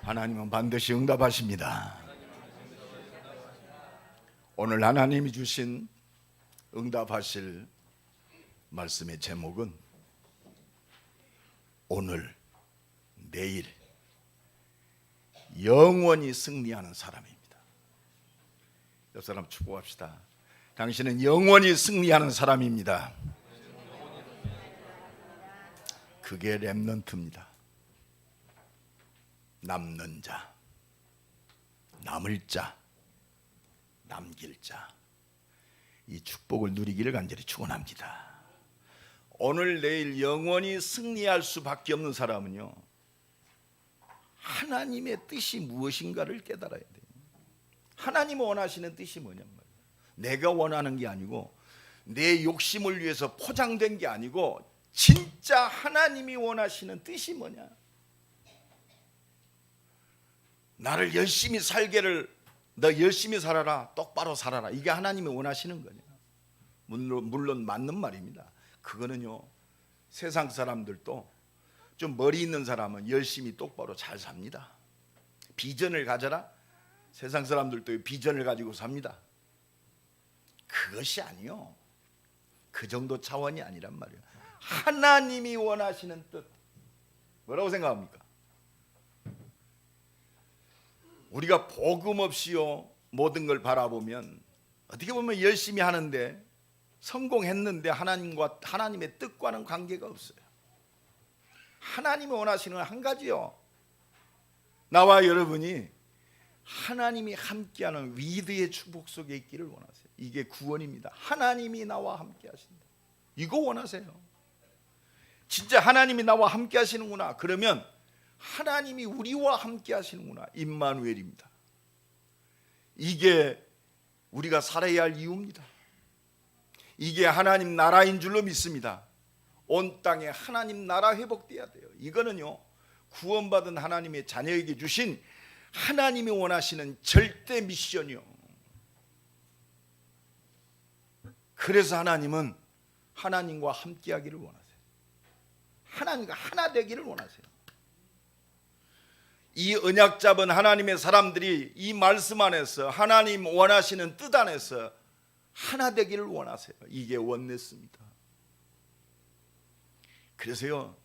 하나님은 반드시 응답하십니다. 오늘 하나님이 주신 응답하실 말씀의 제목은 오늘, 내일 영원히 승리하는 사람입니다. 옆 사람 축복합시다. 당신은 영원히 승리하는 사람입니다. 그게 렘넌트입니다. 남는 자, 남을 자, 남길 자, 이 축복을 누리기를 간절히 축원합니다. 오늘 내일 영원히 승리할 수밖에 없는 사람은요, 하나님의 뜻이 무엇인가를 깨달아야 돼요. 하나님이 원하시는 뜻이 뭐냔 말이에요. 내가 원하는 게 아니고 내 욕심을 위해서 포장된 게 아니고 진짜 하나님이 원하시는 뜻이 뭐냐. 나를 열심히 살게를, 너 열심히 살아라, 똑바로 살아라, 이게 하나님이 원하시는 거냐. 물론 맞는 말입니다. 그거는요, 세상 사람들도 좀 머리 있는 사람은 열심히 똑바로 잘 삽니다. 비전을 가져라, 세상 사람들도 비전을 가지고 삽니다. 그것이 아니요, 그 정도 차원이 아니란 말이에요. 하나님이 원하시는 뜻, 뭐라고 생각합니까? 우리가 복음 없이요 모든 걸 바라보면 어떻게 보면 열심히 하는데 성공했는데 하나님의 뜻과는 관계가 없어요. 하나님이 원하시는 건 한 가지요, 나와 여러분이 하나님이 함께하는 위대의 축복 속에 있기를 원하세요. 이게 구원입니다. 하나님이 나와 함께 하신다, 이거 원하세요. 진짜 하나님이 나와 함께 하시는구나, 그러면 하나님이 우리와 함께 하시는구나, 임마누엘입니다. 이게 우리가 살아야 할 이유입니다. 이게 하나님 나라인 줄로 믿습니다. 온 땅에 하나님 나라 회복돼야 돼요. 이거는요, 구원받은 하나님의 자녀에게 주신 하나님이 원하시는 절대 미션이요. 그래서 하나님은 하나님과 함께 하기를 원하세요. 하나님과 하나 되기를 원하세요. 이 언약 잡은 하나님의 사람들이 이 말씀 안에서 하나님 원하시는 뜻 안에서 하나 되기를 원하세요. 이게 원네스입니다. 그래서요,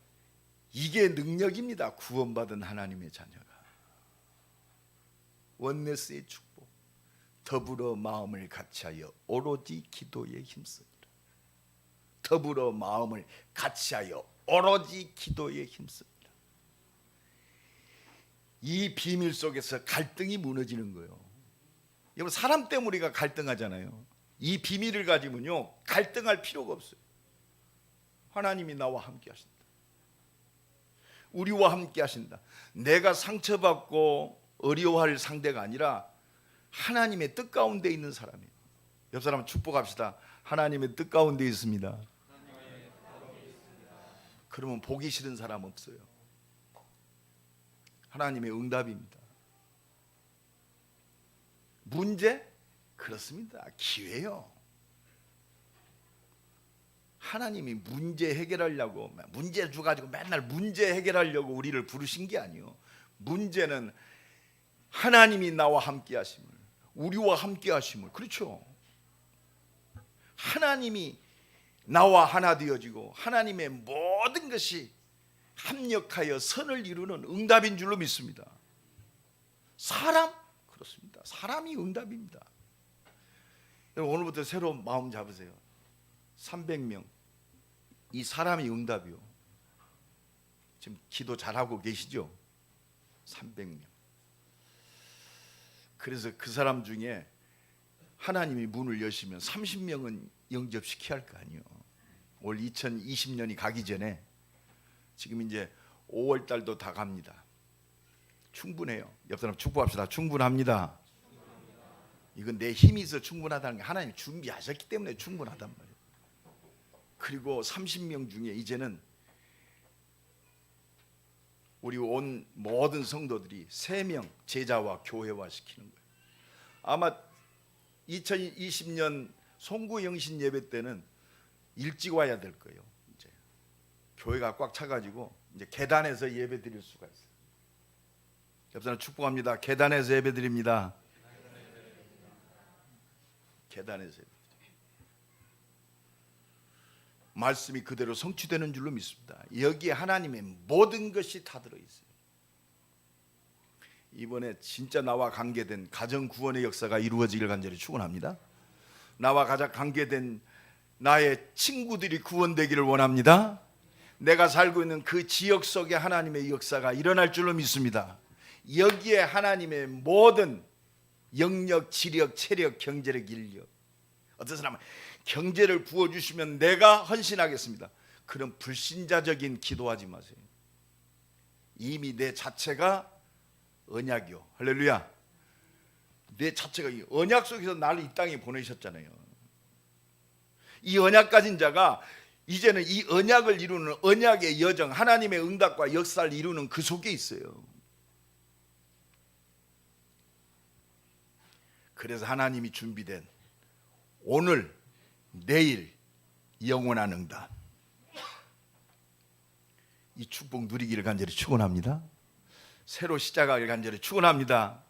이게 능력입니다. 구원받은 하나님의 자녀가 원네스의 축복, 더불어 마음을 같이하여 오로지 기도에 힘쓰니라. 더불어 마음을 같이하여 오로지 기도에 힘씁니다. 이 비밀 속에서 갈등이 무너지는 거예요. 여러분, 사람 때문에 우리가 갈등하잖아요. 이 비밀을 가지면요, 갈등할 필요가 없어요. 하나님이 나와 함께 하신다, 우리와 함께 하신다. 내가 상처받고 어려워할 상대가 아니라 하나님의 뜻 가운데 있는 사람이에요. 옆 사람 축복합시다. 하나님의 뜻 가운데 있습니다. 그러면 보기 싫은 사람 없어요. 하나님의 응답입니다. 문제? 그렇습니다. 기회요. 하나님이 문제 해결하려고, 문제 주가지고 맨날 문제 해결하려고 우리를 부르신 게 아니요, 문제는 하나님이 나와 함께 하심을, 우리와 함께 하심을, 그렇죠. 하나님이 나와 하나 되어지고 하나님의 모든 것이 합력하여 선을 이루는 응답인 줄로 믿습니다. 사람? 그렇습니다. 사람이 응답입니다. 여러분, 오늘부터 새로 마음 잡으세요. 300명, 이 사람이 응답이요. 지금 기도 잘하고 계시죠? 300명. 그래서 그 사람 중에 하나님이 문을 여시면 30명은 영접시켜야 할 거 아니에요. 올 2020년이 가기 전에, 지금 이제 5월 달도 다 갑니다. 충분해요. 옆 사람 축복합시다. 충분합니다. 이건 내 힘이 있어 충분하다는 게 하나님이 준비하셨기 때문에 충분하단 말이에요. 그리고 30명 중에 이제는 우리 온 모든 성도들이 3명 제자와 교회화 시키는 거예요. 아마 2020년 송구 영신 예배 때는 일찍 와야 될 거예요. 이제 교회가 꽉 차가지고 이제 계단에서 예배 드릴 수가 있어요. 옆 사람 축복합니다. 계단에서 예배드립니다. 계단에서 예배. 말씀이 그대로 성취되는 줄로 믿습니다. 여기에 하나님의 모든 것이 다 들어있어요. 이번에 진짜 나와 관계된 가정 구원의 역사가 이루어지길 간절히 축원합니다. 나와 가장 관계된 나의 친구들이 구원되기를 원합니다. 내가 살고 있는 그 지역 속에 하나님의 역사가 일어날 줄로 믿습니다. 여기에 하나님의 모든 영역, 지력, 체력, 경제력, 인력, 어떤 사람은 경제를 부어주시면 내가 헌신하겠습니다. 그런 불신자적인 기도하지 마세요. 이미 내 자체가 언약이요. 할렐루야. 내 자체가 이 언약 속에서 나를 이 땅에 보내셨잖아요. 이 언약 가진 자가 이제는 이 언약을 이루는 언약의 여정, 하나님의 응답과 역사를 이루는 그 속에 있어요. 그래서 하나님이 준비된 오늘, 내일 영원한 응답, 이 축복 누리기를 간절히 축원합니다. 새로 시작하기를 간절히 축원합니다.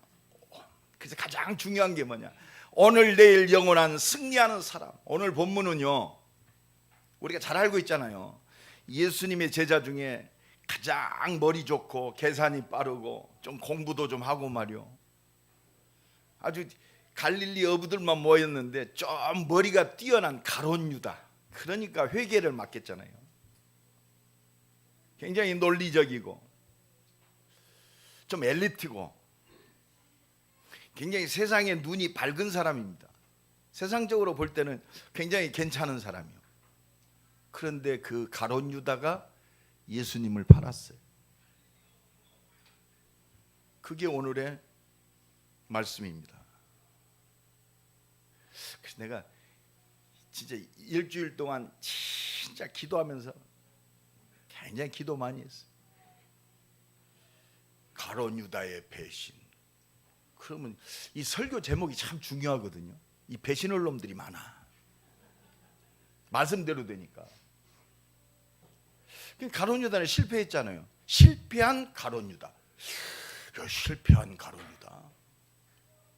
그래서 가장 중요한 게 뭐냐? 오늘 내일 영원한 승리하는 사람. 오늘 본문은요, 우리가 잘 알고 있잖아요. 예수님의 제자 중에 가장 머리 좋고 계산이 빠르고 좀 공부도 좀 하고 말이요, 아주 갈릴리 어부들만 모였는데 좀 머리가 뛰어난 가룟 유다, 그러니까 회개를 맡겼잖아요. 굉장히 논리적이고 좀 엘리트고 굉장히 세상에 눈이 밝은 사람입니다. 세상적으로 볼 때는 굉장히 괜찮은 사람이요. 그런데 그 가룟 유다가 예수님을 팔았어요. 그게 오늘의 말씀입니다. 그래서 내가 진짜 일주일 동안 진짜 기도하면서 굉장히 기도 많이 했어요. 가룟 유다의 배신. 그러면 이 설교 제목이 참 중요하거든요. 이 배신할 놈들이 많아. 말씀대로 되니까. 가룟 유다는 실패했잖아요. 실패한 가룟 유다. 실패한 가룟 유다.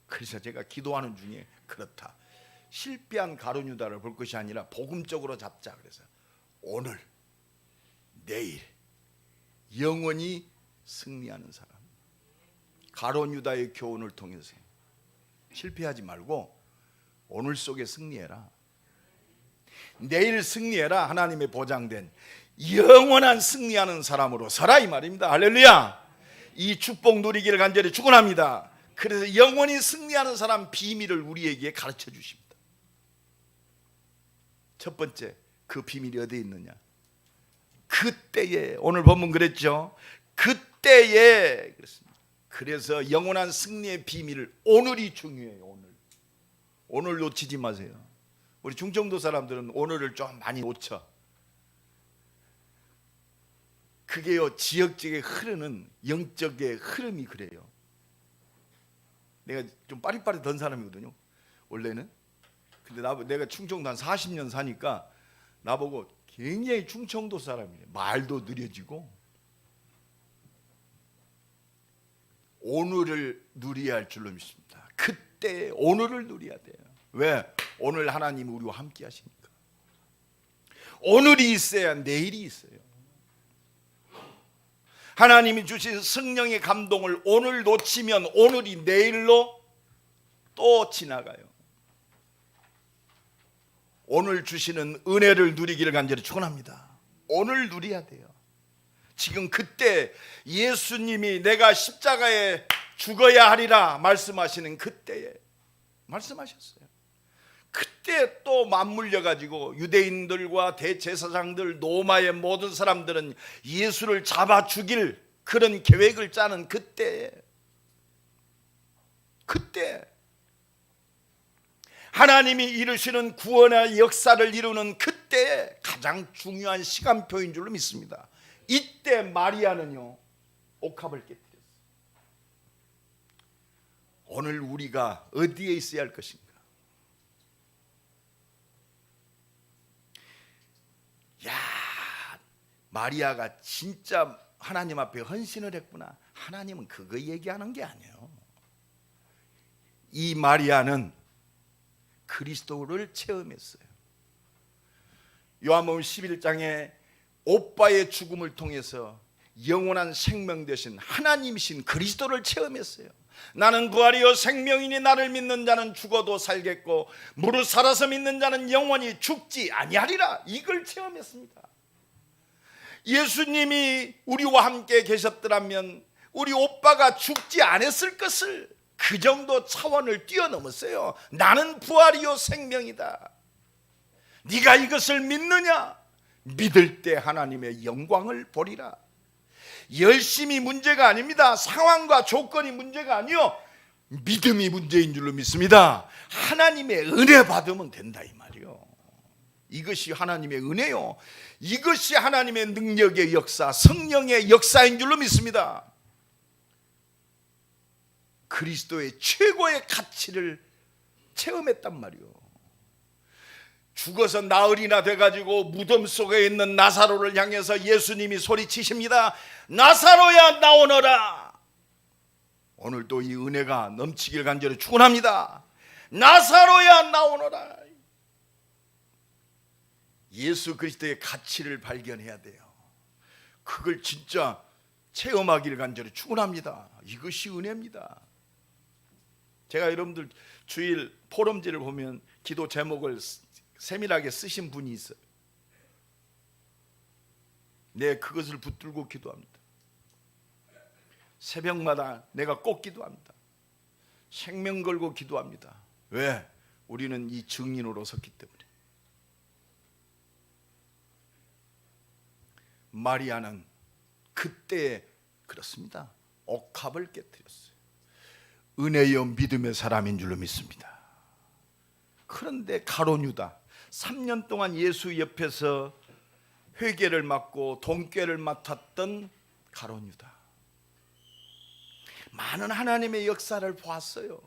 그래서 제가 기도하는 중에 그렇다. 실패한 가룟 유다를 볼 것이 아니라 복음적으로 잡자. 그래서 오늘, 내일 영원히 승리하는 사람. 가룟 유다의 교훈을 통해서 실패하지 말고 오늘 속에 승리해라. 내일 승리해라. 하나님의 보장된 영원한 승리하는 사람으로 서라, 이 말입니다. 할렐루야. 이 축복 누리기를 간절히 축원합니다. 그래서 영원히 승리하는 사람 비밀을 우리에게 가르쳐 주십니다. 첫 번째, 그 비밀이 어디에 있느냐? 그때에, 오늘 본문 그랬죠. 그때에 그랬습니다. 그래서 영원한 승리의 비밀을 오늘이 중요해요. 오늘 놓치지 마세요. 우리 중정도 사람들은 오늘을 좀 많이 놓쳐. 그게요, 지역적에 흐르는 영적의 흐름이 그래요. 내가 좀 빠릿빠릿한 사람이거든요, 원래는. 근데 내가 충청도 한 40년 사니까 나보고 굉장히 충청도 사람이에요. 말도 느려지고. 오늘을 누려야 할 줄로 믿습니다. 그때 오늘을 누려야 돼요. 왜? 오늘 하나님이 우리와 함께 하시니까. 오늘이 있어야 내일이 있어요. 하나님이 주신 성령의 감동을 오늘 놓치면 오늘이 내일로 또 지나가요. 오늘 주시는 은혜를 누리기를 간절히 축원합니다. 오늘 누려야 돼요. 지금 그때 예수님이 내가 십자가에 죽어야 하리라 말씀하시는 그때에 말씀하셨어요. 그때 또 맞물려 가지고 유대인들과 대제사장들, 로마의 모든 사람들은 예수를 잡아 죽일 그런 계획을 짜는 그때 하나님이 이루시는 구원의 역사를 이루는 그때 가장 중요한 시간표인 줄로 믿습니다. 이때 마리아는요, 옥합을 깨뜨렸어요. 오늘 우리가 어디에 있어야 할 것인가? 야, 마리아가 진짜 하나님 앞에 헌신을 했구나. 하나님은 그거 얘기하는 게 아니에요. 이 마리아는 그리스도를 체험했어요. 요한복음 11장에 오빠의 죽음을 통해서 영원한 생명 되신 하나님이신 그리스도를 체험했어요. 나는 부활이요 생명이니 나를 믿는 자는 죽어도 살겠고 무릇 살아서 믿는 자는 영원히 죽지 아니하리라. 이걸 체험했습니다. 예수님이 우리와 함께 계셨더라면 우리 오빠가 죽지 않았을 것을 그 정도 차원을 뛰어넘었어요. 나는 부활이요 생명이다. 네가 이것을 믿느냐? 믿을 때 하나님의 영광을 보리라. 열심이 문제가 아닙니다. 상황과 조건이 문제가 아니요, 믿음이 문제인 줄로 믿습니다. 하나님의 은혜 받으면 된다 이 말이요. 이것이 하나님의 은혜요. 이것이 하나님의 능력의 역사, 성령의 역사인 줄로 믿습니다. 그리스도의 최고의 가치를 체험했단 말이요. 죽어서 나흘이나 돼가지고 무덤 속에 있는 나사로를 향해서 예수님이 소리치십니다. 나사로야 나오너라. 오늘도 이 은혜가 넘치길 간절히 축원합니다. 나사로야 나오너라. 예수 그리스도의 가치를 발견해야 돼요. 그걸 진짜 체험하기를 간절히 축원합니다. 이것이 은혜입니다. 제가 여러분들 주일 포럼지를 보면 기도 제목을 세밀하게 쓰신 분이 있어요. 네, 그것을 붙들고 기도합니다. 새벽마다 내가 꼭 기도합니다. 생명 걸고 기도합니다. 왜? 우리는 이 증인으로 섰기 때문에. 마리아는 그때 그렇습니다. 옥합을 깨뜨렸어요. 은혜여 믿음의 사람인 줄로 믿습니다. 그런데 가룟 유다 3년 동안 예수 옆에서 회개를 맡고 돈꾀를 맡았던 가룟 유다, 많은 하나님의 역사를 보았어요.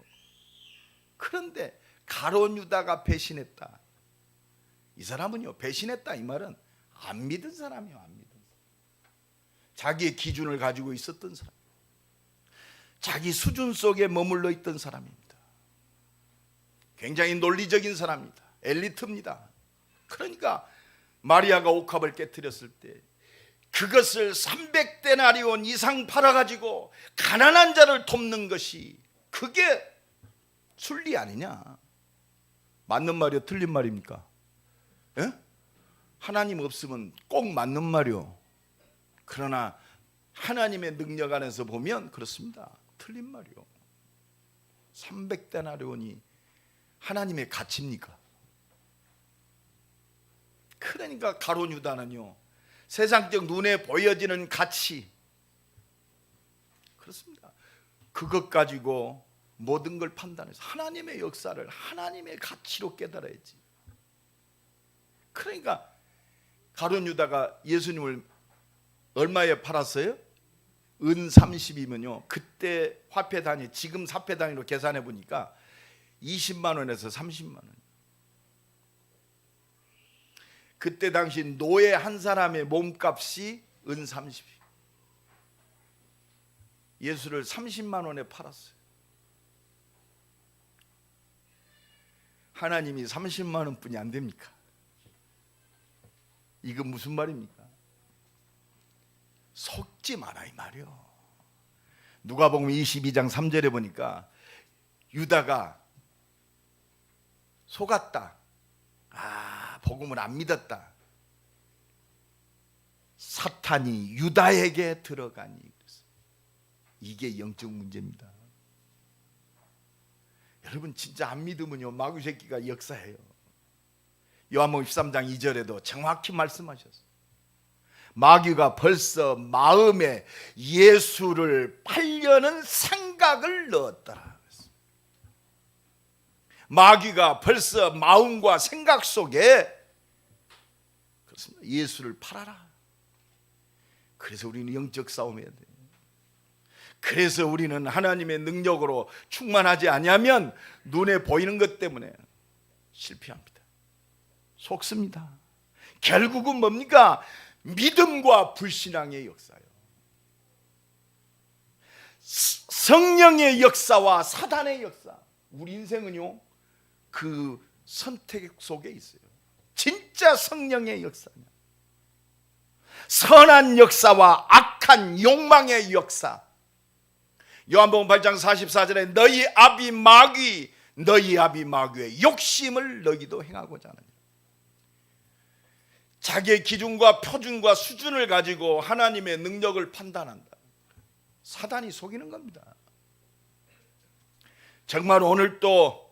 그런데 가룟 유다가 배신했다. 이 사람은요, 배신했다 이 말은 안 믿은 사람이에요. 안 믿은 사람. 자기의 기준을 가지고 있었던 사람, 자기 수준 속에 머물러 있던 사람입니다. 굉장히 논리적인 사람입니다. 엘리트입니다. 그러니까 마리아가 옥합을 깨뜨렸을 때 그것을 300데나리온 이상 팔아가지고 가난한 자를 돕는 것이 그게 순리 아니냐? 맞는 말이요, 틀린 말입니까? 예? 하나님 없으면 꼭 맞는 말이요. 그러나 하나님의 능력 안에서 보면 그렇습니다. 틀린 말이요. 300데나리온이 하나님의 가치입니까? 그러니까 가룟 유다는요, 세상적 눈에 보여지는 가치, 그렇습니다. 그것 가지고 모든 걸 판단해서 하나님의 역사를 하나님의 가치로 깨달아야지. 그러니까 가룟 유다가 예수님을 얼마에 팔았어요? 은 30이면요, 그때 화폐 단위, 지금 화폐 단위로 계산해 보니까 20만 원에서 30만 원. 그때 당시 노예 한 사람의 몸값이 은 30. 예수를 30만 원에 팔았어요. 하나님이 30만 원뿐이 안 됩니까? 이거 무슨 말입니까? 속지 마라 이 말이요. 누가복음 22장 3절에 보니까 유다가 속았다. 복음을 안 믿었다. 사탄이 유다에게 들어가니. 이게 영적 문제입니다. 여러분 진짜 안 믿으면요, 마귀 새끼가 역사해요. 요한복음 13장 2절에도 정확히 말씀하셨어요. 마귀가 벌써 마음에 예수를 팔려는 생각을 넣었더라. 마귀가 벌써 마음과 생각 속에 그렇습니다. 예수를 팔아라. 그래서 우리는 영적 싸움해야 돼요. 그래서 우리는 하나님의 능력으로 충만하지 아니하면 눈에 보이는 것 때문에 실패합니다. 속습니다. 결국은 뭡니까? 믿음과 불신앙의 역사예요. 성령의 역사와 사단의 역사. 우리 인생은요, 그 선택 속에 있어요. 진짜 성령의 역사냐, 선한 역사와 악한 욕망의 역사. 요한복음 8장 44절에 너희 아비 마귀의 욕심을 너희도 행하고자 하느냐. 자기의 기준과 표준과 수준을 가지고 하나님의 능력을 판단한다. 사단이 속이는 겁니다. 정말 오늘 또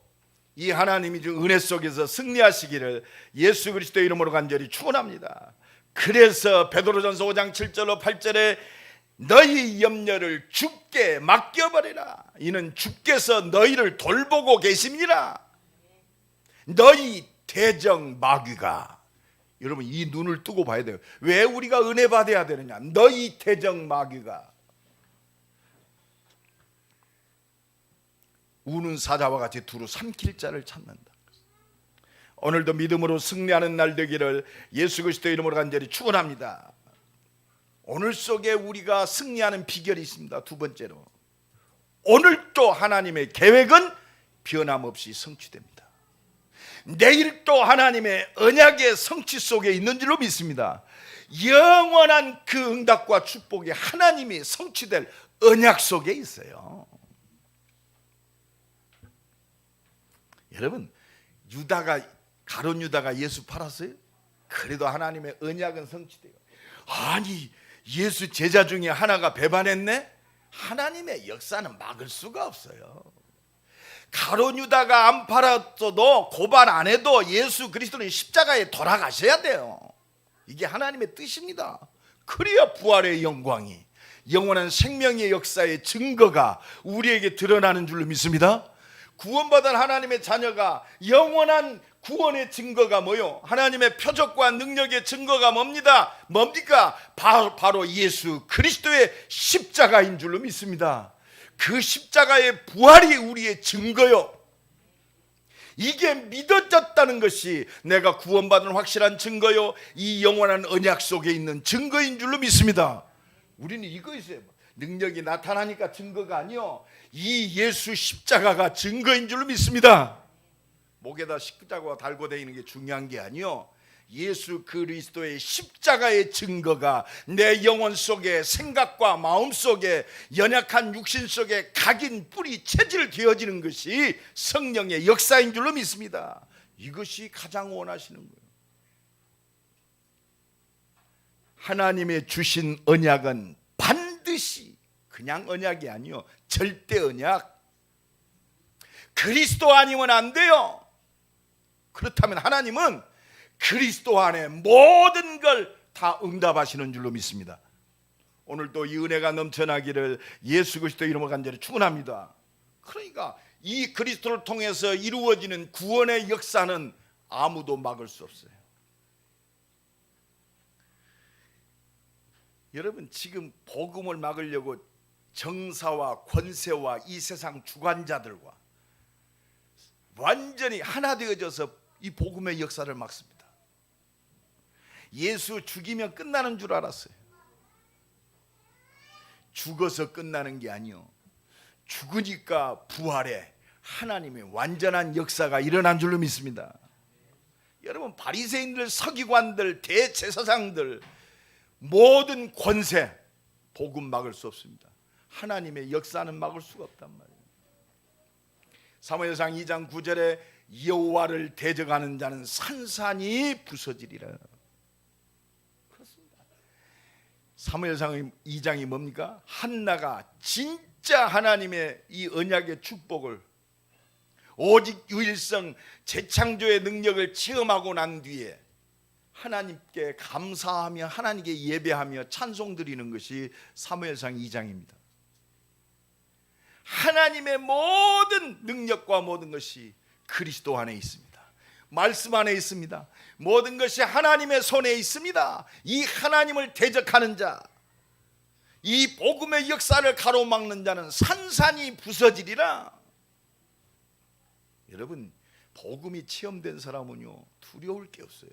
이 하나님이 준 은혜 속에서 승리하시기를 예수 그리스도의 이름으로 간절히 축원합니다. 그래서 베드로전서 5장 7절로 8절에 너희 염려를 주께 맡겨버리라. 이는 주께서 너희를 돌보고 계십니다. 너희 대적 마귀가, 여러분 이 눈을 뜨고 봐야 돼요. 왜 우리가 은혜 받아야 되느냐? 너희 대적 마귀가 우는 사자와 같이 두루 삼킬 자를 찾는다. 오늘도 믿음으로 승리하는 날 되기를 예수 그리스도의 이름으로 간절히 축원합니다. 오늘 속에 우리가 승리하는 비결이 있습니다. 두 번째로, 오늘도 하나님의 계획은 변함없이 성취됩니다. 내일도 하나님의 언약의 성취 속에 있는 줄로 믿습니다. 영원한 그 응답과 축복이 하나님이 성취될 언약 속에 있어요. 여러분, 가룟 유다가 예수 팔았어요? 그래도 하나님의 언약은 성취돼요. 아니, 예수 제자 중에 하나가 배반했네? 하나님의 역사는 막을 수가 없어요. 가룟 유다가 안 팔았어도, 고발 안 해도 예수 그리스도는 십자가에 돌아가셔야 돼요. 이게 하나님의 뜻입니다. 그래야 부활의 영광이, 영원한 생명의 역사의 증거가 우리에게 드러나는 줄로 믿습니다. 구원받은 하나님의 자녀가 영원한 구원의 증거가 뭐요? 하나님의 표적과 능력의 증거가 뭡니까? 바로 예수 그리스도의 십자가인 줄로 믿습니다. 그 십자가의 부활이 우리의 증거요. 이게 믿어졌다는 것이 내가 구원받은 확실한 증거요, 이 영원한 언약 속에 있는 증거인 줄로 믿습니다. 우리는 이거 있어요. 능력이 나타나니까 증거가 아니요, 이 예수 십자가가 증거인 줄로 믿습니다. 목에다 십자가 달고 다니는 게 중요한 게 아니요, 예수 그리스도의 십자가의 증거가 내 영혼 속에, 생각과 마음 속에, 연약한 육신 속에 각인 뿌리 체질 되어지는 것이 성령의 역사인 줄로 믿습니다. 이것이 가장 원하시는 거예요. 하나님의 주신 언약은 반드시 그냥 언약이 아니요, 절대 언약. 그리스도 아니면 안 돼요. 그렇다면 하나님은 그리스도 안에 모든 걸 다 응답하시는 줄로 믿습니다. 오늘도 이 은혜가 넘쳐나기를 예수 그리스도 이름으로 간절히 축원합니다. 그러니까 이 그리스도를 통해서 이루어지는 구원의 역사는 아무도 막을 수 없어요. 여러분, 지금 복음을 막으려고 정사와 권세와 이 세상 주관자들과 완전히 하나 되어져서 이 복음의 역사를 막습니다. 예수 죽이면 끝나는 줄 알았어요. 죽어서 끝나는 게 아니요, 죽으니까 부활해 하나님의 완전한 역사가 일어난 줄로 믿습니다. 여러분, 바리새인들, 서기관들, 대제사장들, 모든 권세, 복음 막을 수 없습니다. 하나님의 역사는 막을 수가 없단 말이에요. 사무엘상 2장 9절에 여호와를 대적하는 자는 산산이 부서지리라. 그렇습니다. 사무엘상 2장이 뭡니까? 한나가 진짜 하나님의 이 언약의 축복을, 오직 유일성 재창조의 능력을 체험하고 난 뒤에 하나님께 감사하며 하나님께 예배하며 찬송 드리는 것이 사무엘상 2장입니다. 하나님의 모든 능력과 모든 것이 그리스도 안에 있습니다. 말씀 안에 있습니다. 모든 것이 하나님의 손에 있습니다. 이 하나님을 대적하는 자, 이 복음의 역사를 가로막는 자는 산산이 부서지리라. 여러분, 복음이 체험된 사람은요, 두려울 게 없어요.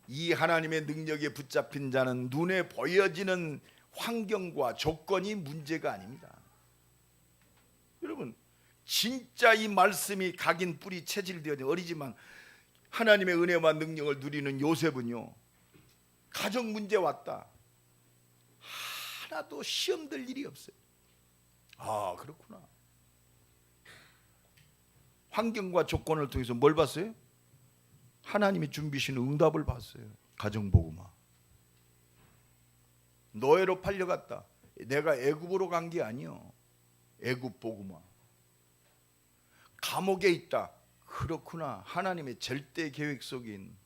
이 하나님의 능력에 붙잡힌 자는 눈에 보여지는 환경과 조건이 문제가 아닙니다. 여러분, 진짜 이 말씀이 각인 뿌리 체질되어 어리지만 하나님의 은혜와 능력을 누리는 요셉은요, 가정 문제 왔다, 하나도 시험 들 일이 없어요. 아, 그렇구나. 환경과 조건을 통해서 뭘 봤어요? 하나님이 준비하신 응답을 봤어요. 가정복음화. 노예로 팔려갔다. 내가 애굽으로 간 게 아니요, 애굽 복음화. 감옥에 있다. 그렇구나. 하나님의 절대 계획 속인,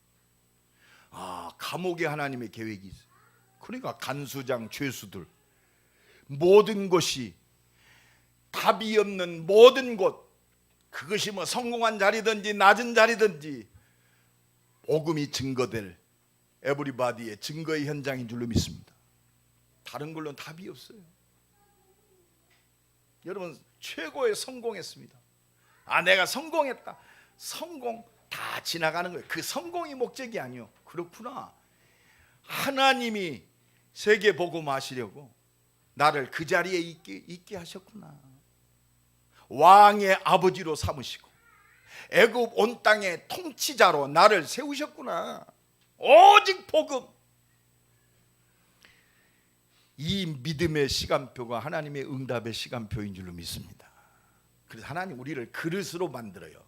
감옥에 하나님의 계획이 있어요. 그러니까 간수장, 죄수들, 모든 것이 답이 없는 모든 곳, 그것이 뭐 성공한 자리든지 낮은 자리든지 복음이 증거될 에브리바디의 증거의 현장인 줄로 믿습니다. 다른 걸로는 답이 없어요. 여러분, 최고의 성공했습니다. 내가 성공했다. 성공 다 지나가는 거예요. 그 성공이 목적이 아니요. 그렇구나. 하나님이 세계 복음하시려고 나를 그 자리에 있게 하셨구나. 왕의 아버지로 삼으시고 애굽 온 땅의 통치자로 나를 세우셨구나. 오직 복음. 이 믿음의 시간표가 하나님의 응답의 시간표인 줄로 믿습니다. 그래서 하나님 우리를 그릇으로 만들어요.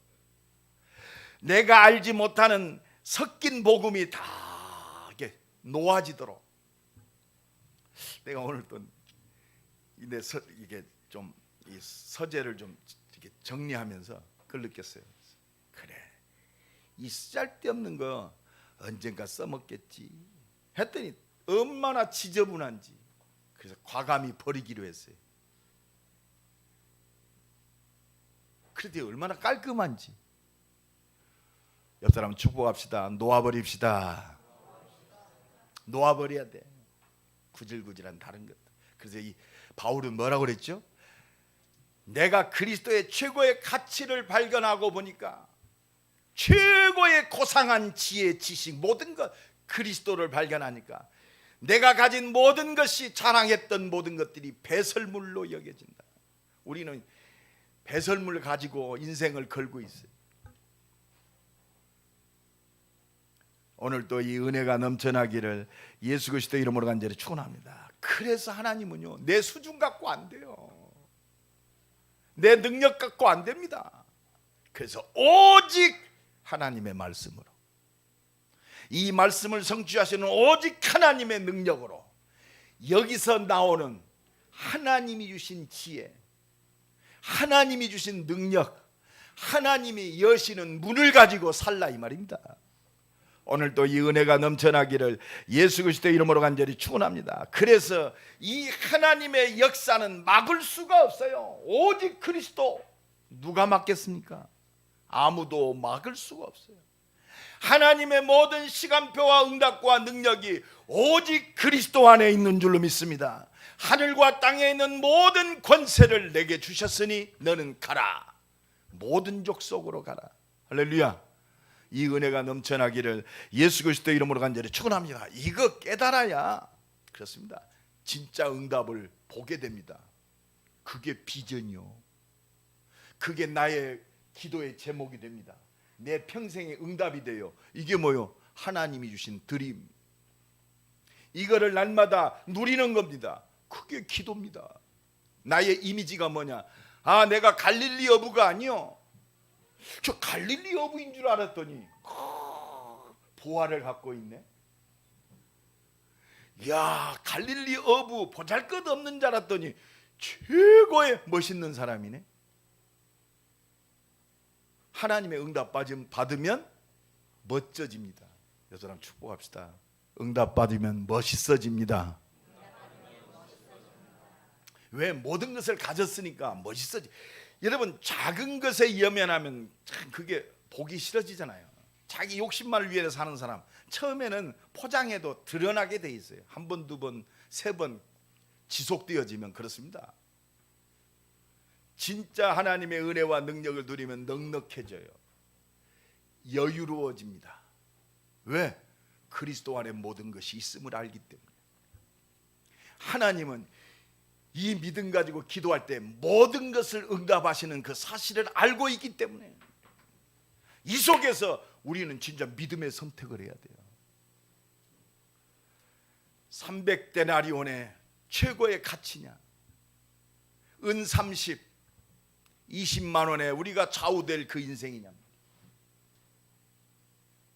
내가 알지 못하는 섞인 복음이 다 이렇게 놓아지도록. 내가 오늘 또 이게 좀 이 서재를 좀 이렇게 정리하면서 그걸 느꼈어요. 그래, 이 쓸데없는 거 언젠가 써먹겠지 했더니 얼마나 지저분한지. 그래서 과감히 버리기로 했어요. 그런데 얼마나 깔끔한지. 옆 사람 축복합시다. 놓아버립시다. 놓아버려야 돼. 구질구질한 다른 것. 그래서 이 바울은 뭐라고 그랬죠? 내가 그리스도의 최고의 가치를 발견하고 보니까 최고의 고상한 지혜, 지식, 모든 것, 그리스도를 발견하니까 내가 가진 모든 것이, 자랑했던 모든 것들이 배설물로 여겨진다. 우리는 배설물 가지고 인생을 걸고 있어요. 오늘도 이 은혜가 넘쳐나기를 예수 그리스도 이름으로 간절히 축원합니다. 그래서 하나님은요, 내 수준 갖고 안 돼요. 내 능력 갖고 안 됩니다. 그래서 오직 하나님의 말씀으로, 이 말씀을 성취하시는 오직 하나님의 능력으로, 여기서 나오는 하나님이 주신 지혜, 하나님이 주신 능력, 하나님이 여시는 문을 가지고 살라, 이 말입니다. 오늘도 이 은혜가 넘쳐나기를 예수 그리스도의 이름으로 간절히 축원합니다. 그래서 이 하나님의 역사는 막을 수가 없어요. 오직 그리스도. 누가 막겠습니까? 아무도 막을 수가 없어요. 하나님의 모든 시간표와 응답과 능력이 오직 그리스도 안에 있는 줄로 믿습니다. 하늘과 땅에 있는 모든 권세를 내게 주셨으니 너는 가라. 모든 족속으로 가라. 할렐루야. 이 은혜가 넘쳐나기를 예수 그리스도 이름으로 간절히 축원합니다. 이거 깨달아야, 그렇습니다, 진짜 응답을 보게 됩니다. 그게 비전이요. 그게 나의 기도의 제목이 됩니다. 내 평생의 응답이 돼요. 이게 뭐요? 하나님이 주신 드림. 이거를 날마다 누리는 겁니다. 그게 기도입니다. 나의 이미지가 뭐냐? 내가 갈릴리 어부가 아니요, 저 갈릴리 어부인 줄 알았더니 보화를 갖고 있네. 야, 갈릴리 어부 보잘것없는 줄 알았더니 최고의 멋있는 사람이네. 하나님의 응답 받으면 멋져집니다. 이 사람 축복합시다. 응답 받으면 멋있어집니다. 왜? 모든 것을 가졌으니까 멋있어지. 여러분, 작은 것에 연연하면 참 그게 보기 싫어지잖아요. 자기 욕심만을 위해 사는 사람, 처음에는 포장해도 드러나게 돼 있어요. 한 번, 두 번, 세 번 지속되어지면 그렇습니다. 진짜 하나님의 은혜와 능력을 누리면 넉넉해져요. 여유로워집니다. 왜? 그리스도 안에 모든 것이 있음을 알기 때문에 하나님은 이 믿음 가지고 기도할 때 모든 것을 응답하시는 그 사실을 알고 있기 때문에 이 속에서 우리는 진짜 믿음의 선택을 해야 돼요. 300데나리온의 최고의 가치냐, 은 30, 20만 원에 우리가 좌우될 그 인생이냐.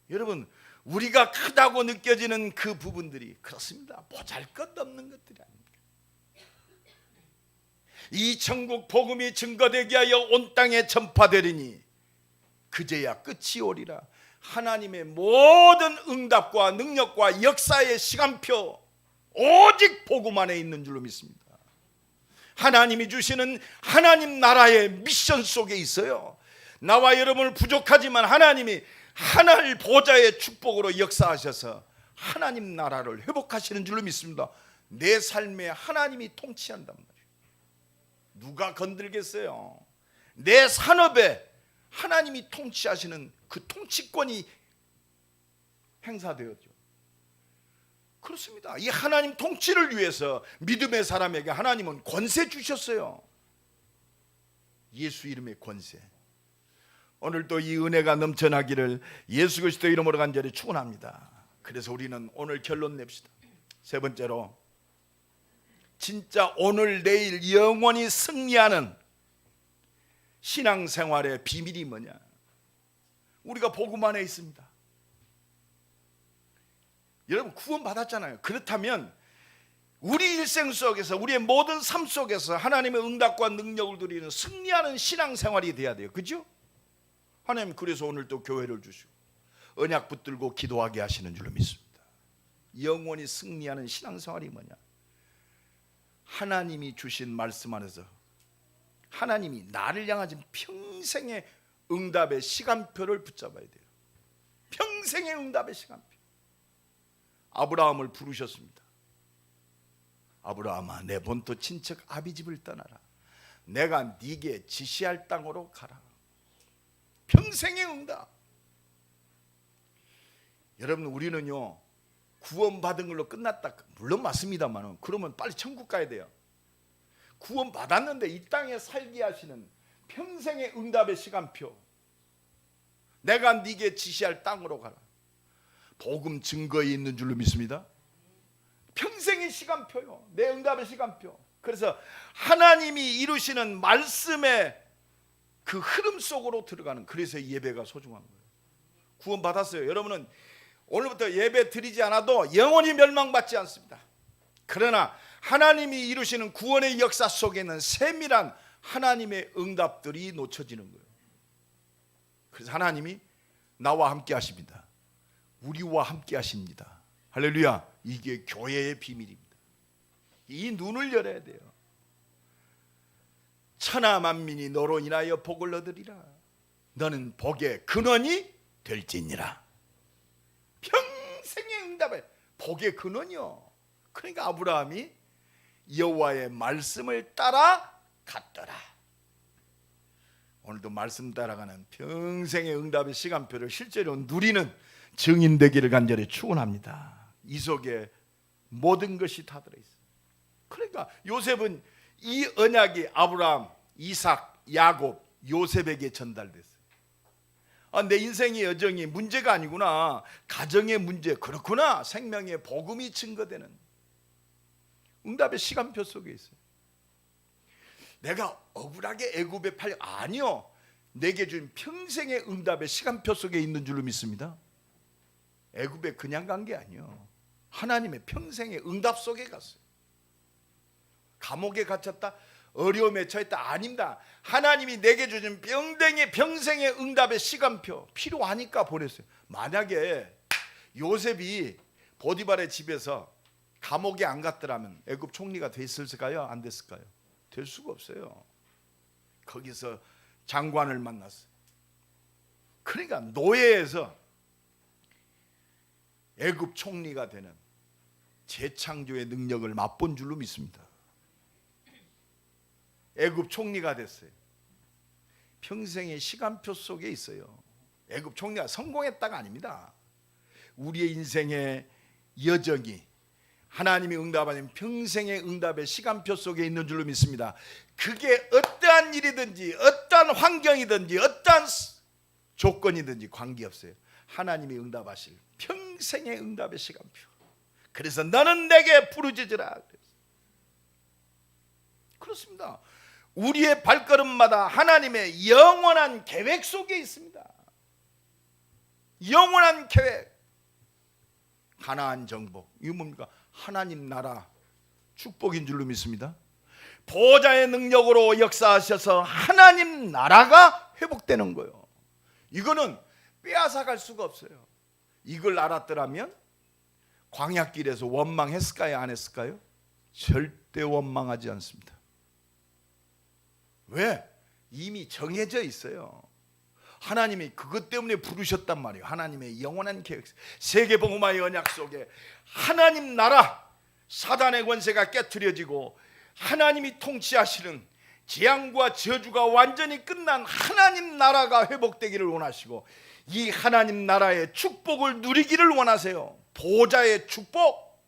여러분, 우리가 크다고 느껴지는 그 부분들이 그렇습니다. 보잘것없는 것들이 아닙니다. 이 천국 복음이 증거되게 하여 온 땅에 전파되리니 그제야 끝이 오리라. 하나님의 모든 응답과 능력과 역사의 시간표 오직 복음 안에 있는 줄로 믿습니다. 하나님이 주시는 하나님 나라의 미션 속에 있어요. 나와 여러분을 부족하지만 하나님이 하늘 보좌의 축복으로 역사하셔서 하나님 나라를 회복하시는 줄로 믿습니다. 내 삶에 하나님이 통치한단 말이에요. 누가 건들겠어요? 내 산업에 하나님이 통치하시는 그 통치권이 행사되었죠. 그렇습니다. 이 하나님 통치를 위해서 믿음의 사람에게 하나님은 권세 주셨어요. 예수 이름의 권세. 오늘도 이 은혜가 넘쳐나기를 예수 그리스도 이름으로 간절히 축원합니다. 그래서 우리는 오늘 결론 냅시다. 세 번째로, 진짜 오늘 내일 영원히 승리하는 신앙생활의 비밀이 뭐냐? 우리가 복음 안에 있습니다. 여러분 구원 받았잖아요. 그렇다면 우리 일생 속에서, 우리의 모든 삶 속에서 하나님의 응답과 능력을 누리는 승리하는 신앙생활이 돼야 돼요. 그죠? 하나님 그래서 오늘 또 교회를 주시고 언약 붙들고 기도하게 하시는 줄로 믿습니다. 영원히 승리하는 신앙생활이 뭐냐? 하나님이 주신 말씀 안에서 하나님이 나를 향하신 평생의 응답의 시간표를 붙잡아야 돼요. 평생의 응답의 시간표. 아브라함을 부르셨습니다. 아브라함아, 내 본토 친척 아비집을 떠나라. 내가 네게 지시할 땅으로 가라. 평생의 응답. 여러분, 우리는요 구원받은 걸로 끝났다, 물론 맞습니다만 그러면 빨리 천국 가야 돼요. 구원 받았는데 이 땅에 살게 하시는 평생의 응답의 시간표. 내가 네게 지시할 땅으로 가라. 복음 증거에 있는 줄로 믿습니다. 평생의 시간표요. 내 응답의 시간표. 그래서 하나님이 이루시는 말씀의 그 흐름 속으로 들어가는, 그래서 예배가 소중한 거예요. 구원 받았어요. 여러분은 오늘부터 예배 드리지 않아도 영원히 멸망받지 않습니다. 그러나 하나님이 이루시는 구원의 역사 속에는 세밀한 하나님의 응답들이 놓쳐지는 거예요. 그래서 하나님이 나와 함께 하십니다. 우리와 함께 하십니다. 할렐루야. 이게 교회의 비밀입니다. 이 눈을 열어야 돼요. 천하 만민이 너로 인하여 복을 얻으리라. 너는 복의 근원이 될지니라. 평생의 응답에 복의 근원이요. 그러니까 아브라함이 여호와의 말씀을 따라 갔더라. 오늘도 말씀 따라가는 평생의 응답의 시간표를 실제로 누리는 증인 되기를 간절히 축원합니다. 이 속에 모든 것이 다 들어있어요. 그러니까 요셉은 이 언약이 아브라함, 이삭, 야곱, 요셉에게 전달됐어요. 내 인생의 여정이 문제가 아니구나, 가정의 문제, 그렇구나, 생명의 복음이 증거되는 응답의 시간표 속에 있어요. 내가 억울하게 애굽에 팔려, 아니요, 내게 준 평생의 응답의 시간표 속에 있는 줄로 믿습니다. 애굽에 그냥 간 게 아니요, 하나님의 평생의 응답 속에 갔어요. 감옥에 갇혔다, 어려움에 처했다, 아닙니다. 하나님이 내게 주신 평생의 응답의 시간표 필요하니까 보냈어요. 만약에 요셉이 보디발의 집에서 감옥에 안 갔더라면 애굽 총리가 됐을까요? 안 됐을까요? 될 수가 없어요. 거기서 장관을 만났어요. 그러니까 노예에서 애굽 총리가 되는 재창조의 능력을 맛본 줄로 믿습니다. 애굽 총리가 됐어요. 평생의 시간표 속에 있어요. 애굽 총리가 성공했다가 아닙니다. 우리의 인생의 여정이 하나님이 응답하는 평생의 응답의 시간표 속에 있는 줄로 믿습니다. 그게 어떠한 일이든지 어떠한 환경이든지 어떠한 조건이든지 관계없어요. 하나님이 응답하실 평생의 응답의 시간표. 그래서 너는 내게 부르짖으라. 그렇습니다. 우리의 발걸음마다 하나님의 영원한 계획 속에 있습니다. 영원한 계획. 가나안 정복, 이거 뭡니까? 하나님 나라 축복인 줄로 믿습니다. 보좌의 능력으로 역사하셔서 하나님 나라가 회복되는 거예요. 이거는 빼앗아갈 수가 없어요. 이걸 알았더라면 광야길에서 원망했을까요? 안 했을까요? 절대 원망하지 않습니다. 왜? 이미 정해져 있어요. 하나님이 그것 때문에 부르셨단 말이에요. 하나님의 영원한 계획, 세계복음화의 언약 속에 하나님 나라, 사단의 권세가 깨트려지고 하나님이 통치하시는 재앙과 저주가 완전히 끝난 하나님 나라가 회복되기를 원하시고 이 하나님 나라의 축복을 누리기를 원하세요. 보좌의 축복,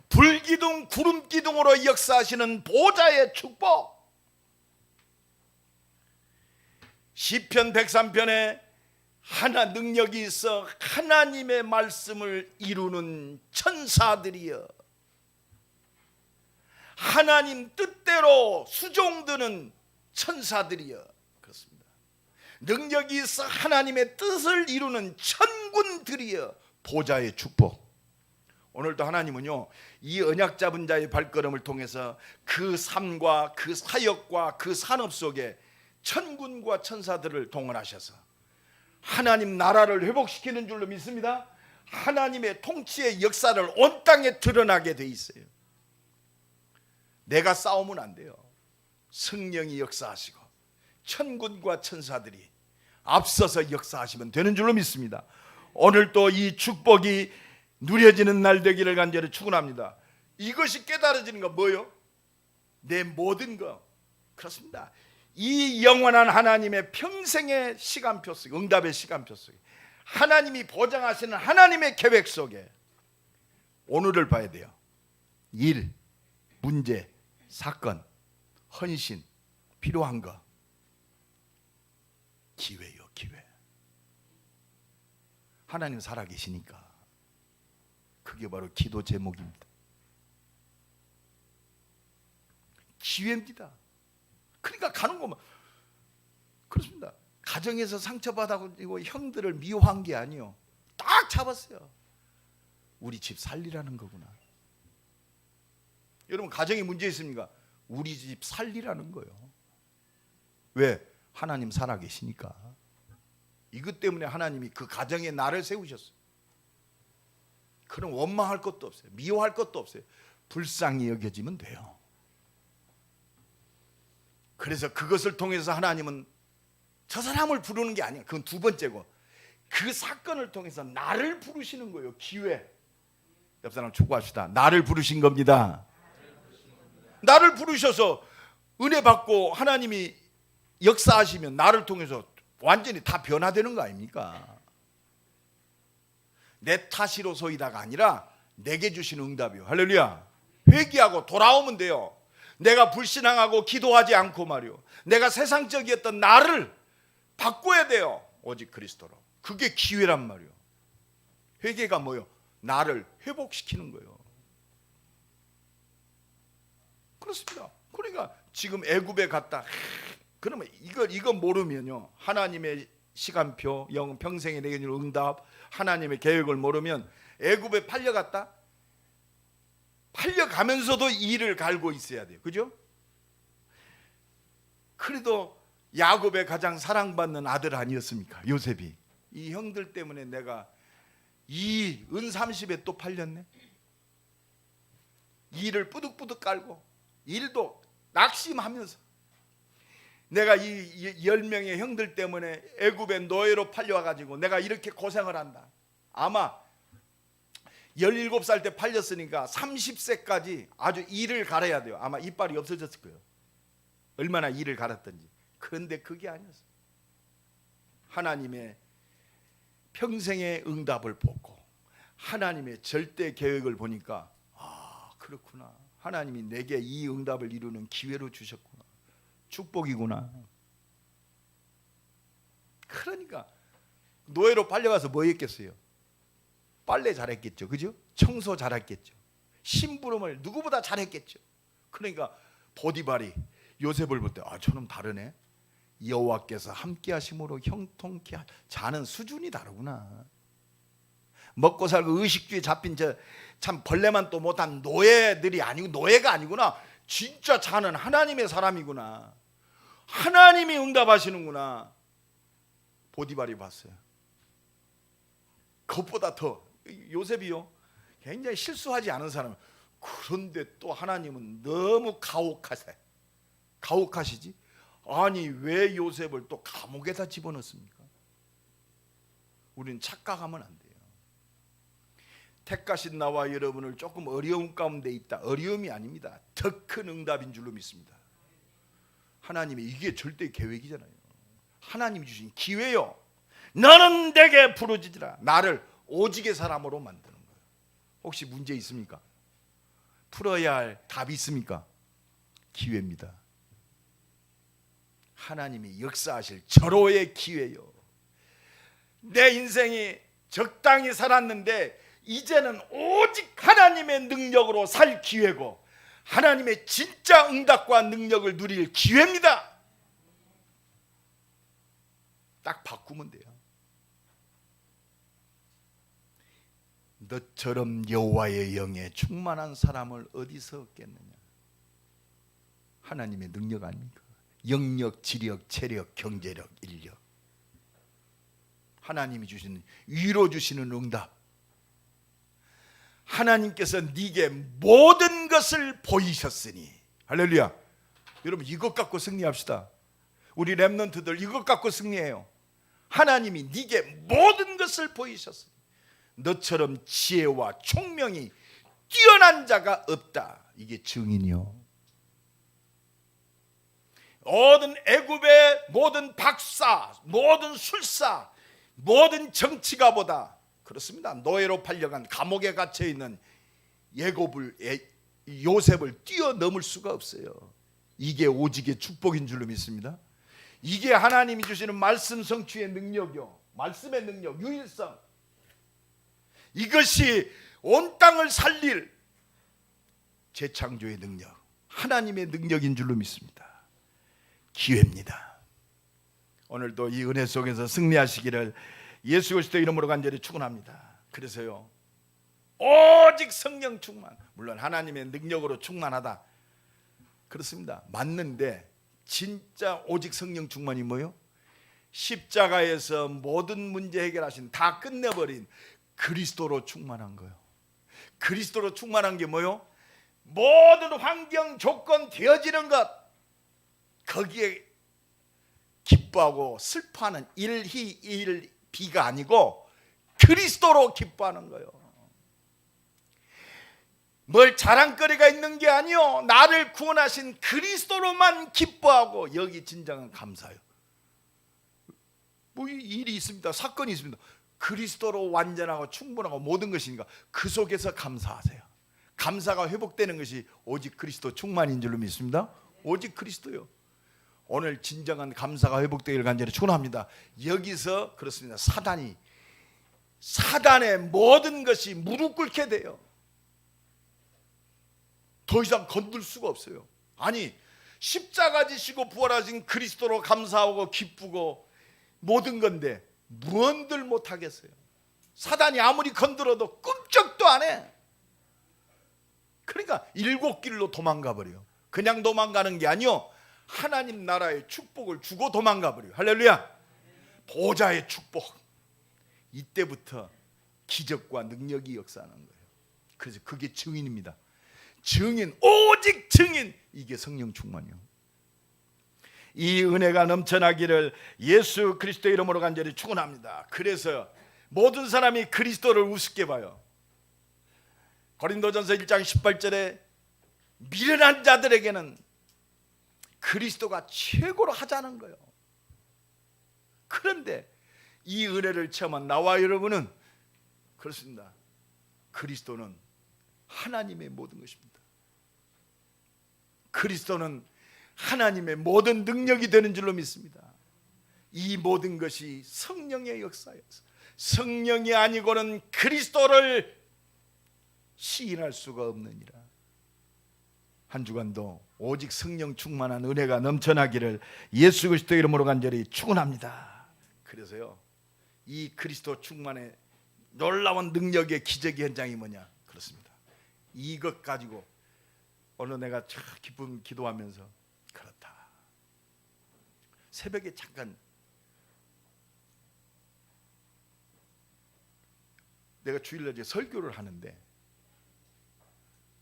불기둥 구름기둥으로 역사하시는 보좌의 축복. 시편 103편에 하나 능력이 있어 하나님의 말씀을 이루는 천사들이여, 하나님 뜻대로 수종드는 천사들이여. 그렇습니다. 능력이 있어 하나님의 뜻을 이루는 천군들이여, 보좌의 축복. 오늘도 하나님은요, 이 언약 잡은 자의 발걸음을 통해서 그 삶과 그 사역과 그 산업 속에 천군과 천사들을 동원하셔서 하나님 나라를 회복시키는 줄로 믿습니다. 하나님의 통치의 역사를 온 땅에 드러나게 돼 있어요. 내가 싸우면 안 돼요. 성령이 역사하시고 천군과 천사들이 앞서서 역사하시면 되는 줄로 믿습니다. 오늘 또 이 축복이 누려지는 날 되기를 간절히 축원합니다. 이것이 깨달아지는 건 뭐요? 내 모든 것. 그렇습니다. 이 영원한 하나님의 평생의 시간표 속에, 응답의 시간표 속에, 하나님이 보장하시는 하나님의 계획 속에 오늘을 봐야 돼요. 일, 문제, 사건, 헌신, 필요한 거, 기회요, 기회. 하나님 살아계시니까 그게 바로 기도 제목입니다. 기회입니다. 그러니까 가는 거면 그렇습니다. 가정에서 상처받아가지고 형들을 미워한 게 아니요, 딱 잡았어요. 우리 집 살리라는 거구나. 여러분, 가정에 문제 있습니까? 우리 집 살리라는 거예요. 왜? 하나님 살아계시니까. 이것 때문에 하나님이 그 가정에 나를 세우셨어요. 그럼 원망할 것도 없어요. 미워할 것도 없어요. 불쌍히 여겨지면 돼요. 그래서 그것을 통해서 하나님은 저 사람을 부르는 게 아니야. 그건 두 번째고, 그 사건을 통해서 나를 부르시는 거예요. 기회. 옆 사람 축구합시다. 나를 부르신 겁니다. 나를 부르셔서 은혜 받고 하나님이 역사하시면 나를 통해서 완전히 다 변화되는 거 아닙니까? 내 탓이로소이다가 아니라 내게 주신 응답이요. 할렐루야. 회개하고 돌아오면 돼요. 내가 불신앙하고 기도하지 않고 말이요, 내가 세상적이었던 나를 바꿔야 돼요. 오직 그리스도로. 그게 기회란 말이요. 회개가 뭐요? 나를 회복시키는 거예요. 그렇습니다. 그러니까 지금 애굽에 갔다. 그러면 이거 모르면요, 하나님의 시간표, 영 평생에 내게 줄 응답, 하나님의 계획을 모르면 애굽에 팔려갔다. 팔려가면서도 이를 갈고 있어야 돼요. 그죠? 그래도 야곱의 가장 사랑받는 아들 아니었습니까? 요셉이. 이 형들 때문에 내가 이 은 30에 또 팔렸네. 이를 뿌득뿌득 깔고 일도 낙심하면서 내가 이 10명의 형들 때문에 애굽의 노예로 팔려와가지고 내가 이렇게 고생을 한다. 아마 17살 때 팔렸으니까 30세까지 아주 이를 갈아야 돼요. 아마 이빨이 없어졌을 거예요. 얼마나 이를 갈았던지. 그런데 그게 아니었어요. 하나님의 평생의 응답을 보고 하나님의 절대 계획을 보니까 그렇구나. 하나님이 내게 이 응답을 이루는 기회로 주셨구나. 축복이구나. 그러니까 노예로 팔려가서 뭐 했겠어요? 빨래 잘했겠죠. 그죠? 청소 잘했겠죠. 심부름을 누구보다 잘했겠죠. 그러니까 보디발이 요셉을 볼 때 저놈 다르네. 여호와께서 함께 하심으로 형통케 자는 수준이 다르구나. 먹고 살고 의식주에 잡힌 저 참 벌레만 또 못한 노예들이 아니고 노예가 아니구나. 진짜 자는 하나님의 사람이구나. 하나님이 응답하시는구나. 보디발이 봤어요. 그것보다 더 요셉이요 굉장히 실수하지 않은 사람. 그런데 또 하나님은 너무 가혹하시지. 아니 왜 요셉을 또 감옥에다 집어넣습니까? 우리는 착각하면 안 돼요. 택하신 나와 여러분을 조금 어려움 가운데 있다. 어려움이 아닙니다. 더 큰 응답인 줄로 믿습니다. 하나님의 이게 절대 계획이잖아요. 하나님이 주신 기회요. 너는 내게 부르짖으라. 나를 오직의 사람으로 만드는 거예요. 혹시 문제 있습니까? 풀어야 할 답이 있습니까? 기회입니다. 하나님이 역사하실 절호의 기회요. 내 인생이 적당히 살았는데 이제는 오직 하나님의 능력으로 살 기회고 하나님의 진짜 응답과 능력을 누릴 기회입니다. 딱 바꾸면 돼요. 너처럼 여호와의 영에 충만한 사람을 어디서 얻겠느냐? 하나님의 능력 아닙니까? 영력, 지력, 체력, 경제력, 인력. 하나님이 주시는 위로 주시는 응답. 하나님께서 네게 모든 것을 보이셨으니. 할렐루야. 여러분 이것 갖고 승리합시다. 우리 렘넌트들 이것 갖고 승리해요. 하나님이 네게 모든 것을 보이셨으니 너처럼 지혜와 총명이 뛰어난 자가 없다. 이게 증인이요. 모든 애굽의 모든 박사, 모든 술사, 모든 정치가보다 그렇습니다. 노예로 팔려간 감옥에 갇혀 있는 요셉을 뛰어넘을 수가 없어요. 이게 오직의 축복인 줄로 믿습니다. 이게 하나님이 주시는 말씀 성취의 능력이요. 말씀의 능력, 유일성. 이것이 온 땅을 살릴 재창조의 능력, 하나님의 능력인 줄로 믿습니다. 기회입니다. 오늘도 이 은혜 속에서 승리하시기를 예수 그리스도 이름으로 간절히 축원합니다. 그래서요 오직 성령 충만, 물론 하나님의 능력으로 충만하다 그렇습니다. 맞는데 진짜 오직 성령 충만이 뭐요? 십자가에서 모든 문제 해결하신 다 끝내버린 그리스도로 충만한 거예요. 그리스도로 충만한 게 뭐요? 모든 환경 조건 되어지는 것 거기에 기뻐하고 슬퍼하는 일희일비가 아니고 그리스도로 기뻐하는 거예요. 뭘 자랑거리가 있는 게 아니요, 나를 구원하신 그리스도로만 기뻐하고 여기 진정한 감사요. 뭐 일이 있습니다. 사건이 있습니다. 그리스도로 완전하고 충분하고 모든 것이니까 그 속에서 감사하세요. 감사가 회복되는 것이 오직 그리스도 충만인 줄로 믿습니다. 오직 그리스도요. 오늘 진정한 감사가 회복되기를 간절히 축원합니다. 여기서 그렇습니다. 사단의 모든 것이 무릎 꿇게 돼요. 더 이상 건들 수가 없어요. 아니 십자가 지시고 부활하신 그리스도로 감사하고 기쁘고 모든 건데 무언들 못하겠어요. 사단이 아무리 건드려도 꿈쩍도 안 해. 그러니까 일곱 길로 도망가 버려요. 그냥 도망가는 게 아니요, 하나님 나라의 축복을 주고 도망가 버려요. 할렐루야. 보좌의 축복. 이때부터 기적과 능력이 역사하는 거예요. 그래서 그게 증인입니다. 증인, 오직 증인. 이게 성령 충만이요. 이 은혜가 넘쳐나기를 예수 그리스도 이름으로 간절히 축원합니다. 그래서 모든 사람이 그리스도를 우습게 봐요. 고린도전서 1장 18절에 미련한 자들에게는 그리스도가 최고로 하자는 거예요. 그런데 이 은혜를 체험한 나와 여러분은 그렇습니다. 그리스도는 하나님의 모든 것입니다. 그리스도는 하나님의 모든 능력이 되는 줄로 믿습니다. 이 모든 것이 성령의 역사였어. 성령이 아니고는 그리스도를 시인할 수가 없느니라. 한 주간도 오직 성령 충만한 은혜가 넘쳐나기를 예수 그리스도 이름으로 간절히 축원합니다. 그래서요, 이 그리스도 충만의 놀라운 능력의 기적의 현장이 뭐냐? 그렇습니다. 이것 가지고 오늘 내가 참 기쁜 기도하면서 그렇다. 새벽에 잠깐 내가 주일날 설교를 하는데,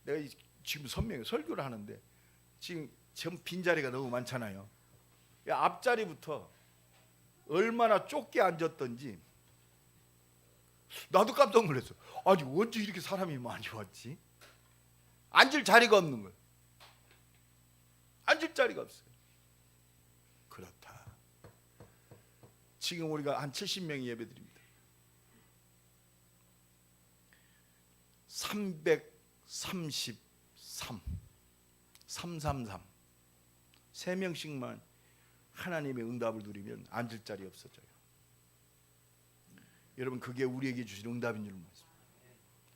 내가 지금 선명히 설교를 하는데 지금 빈자리가 너무 많잖아요. 앞자리부터 얼마나 좁게 앉았던지 나도 깜짝 놀랐어. 아니 언제 이렇게 사람이 많이 왔지? 앉을 자리가 없는 거예요. 앉을 자리가 없어요. 그렇다. 지금 우리가 한 70명이 예배드립니다. 333 3명씩만 하나님의 응답을 누리면 앉을 자리 없어져요. 여러분, 그게 우리에게 주신 응답인 줄 믿습니다.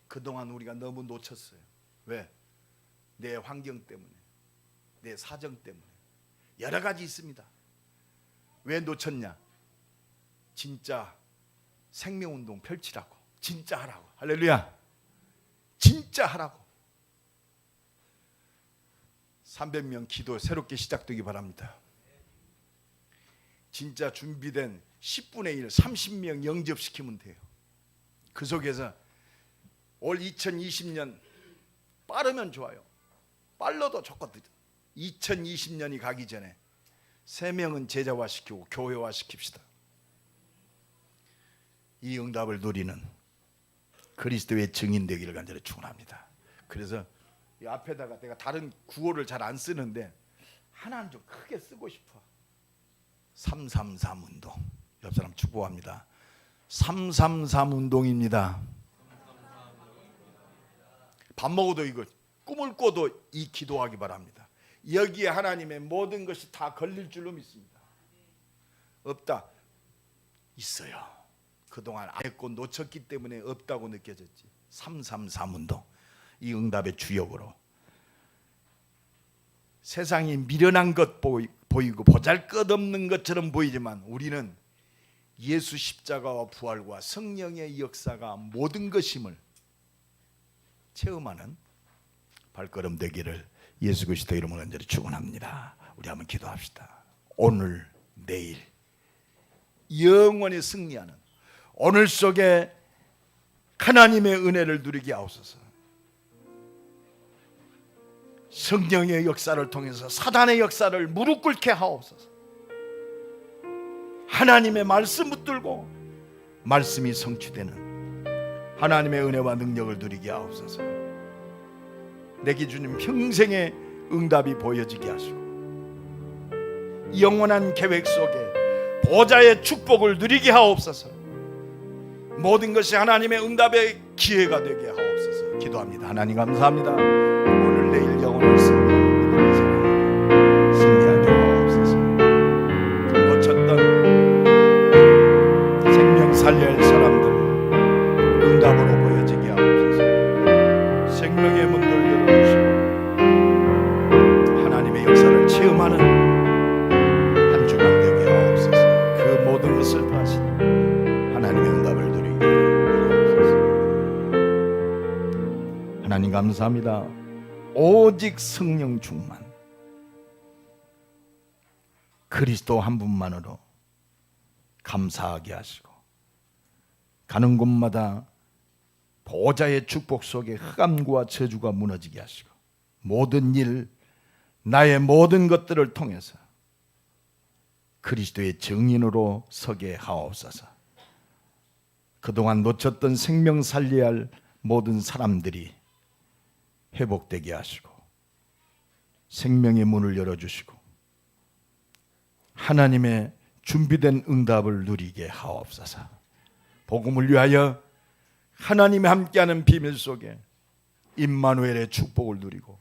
그동안 우리가 너무 놓쳤어요. 왜? 내 환경 때문에, 내 사정 때문에. 여러 가지 있습니다. 왜 놓쳤냐? 진짜 생명운동 펼치라고, 진짜 하라고. 할렐루야. 진짜 하라고. 300명 기도 새롭게 시작되기 바랍니다. 진짜 준비된 10분의 1 30명 영접시키면 돼요. 그 속에서 올 2020년 빠르면 좋아요. 빨라도 좋거든요. 2020년이 가기 전에 3명은 제자화시키고 교회화시킵시다. 이 응답을 누리는 그리스도의 증인 되기를 간절히 축원합니다. 그래서 이 앞에다가 내가 다른 구호를 잘 안 쓰는데 하나는 좀 크게 쓰고 싶어. 333 운동. 옆 사람 축복합니다. 333 운동입니다. 밥 먹어도 이거, 꿈을 꿔도 이 기도하기 바랍니다. 여기에 하나님의 모든 것이 다 걸릴 줄로 믿습니다. 없다. 있어요. 그동안 안 했고 놓쳤기 때문에 없다고 느껴졌지. 333 운동. 이 응답의 주역으로. 세상이 미련한 것 보이고 보잘것없는 것처럼 보이지만 우리는 예수 십자가와 부활과 성령의 역사가 모든 것임을 체험하는 발걸음 되기를 예수 그리스도 이름으로 간절히 축원합니다. 우리 한번 기도합시다. 오늘 내일 영원히 승리하는 오늘 속에 하나님의 은혜를 누리게 하옵소서. 성령의 역사를 통해서 사단의 역사를 무릎 꿇게 하옵소서. 하나님의 말씀 붙들고 말씀이 성취되는 하나님의 은혜와 능력을 누리게 하옵소서. 내게 주님 평생의 응답이 보여지게 하시고 영원한 계획 속에 보좌의 축복을 누리게 하옵소서. 모든 것이 하나님의 응답의 기회가 되게 하옵소서. 기도합니다. 하나님 감사합니다. 오늘 내일 영원한 승리하게 하옵소서. 놓쳤던 생명 살려야 할 사람들 응답으로 보여지게 하옵소서. 생명의 문들 열어주시고 하나님의 역사를 체험하는 한 주간 되게 하옵소서. 그 모든 것을 다하신 하나님의 응답을 누리게 하옵소서. 하나님 감사합니다. 오직 성령 충만, 그리스도 한 분만으로 감사하게 하시고 가는 곳마다 보좌의 축복 속에 흑암과 저주가 무너지게 하시고 모든 일, 나의 모든 것들을 통해서 그리스도의 증인으로 서게 하옵소서. 그동안 놓쳤던 생명 살려야 할 모든 사람들이 회복되게 하시고 생명의 문을 열어주시고 하나님의 준비된 응답을 누리게 하옵소서. 복음을 위하여 하나님이 함께하는 비밀 속에 임마누엘의 축복을 누리고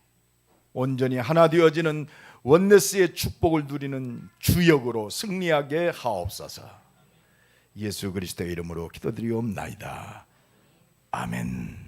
온전히 하나 되어지는 원네스의 축복을 누리는 주역으로 승리하게 하옵소서. 예수 그리스도의 이름으로 기도드리옵나이다. 아멘.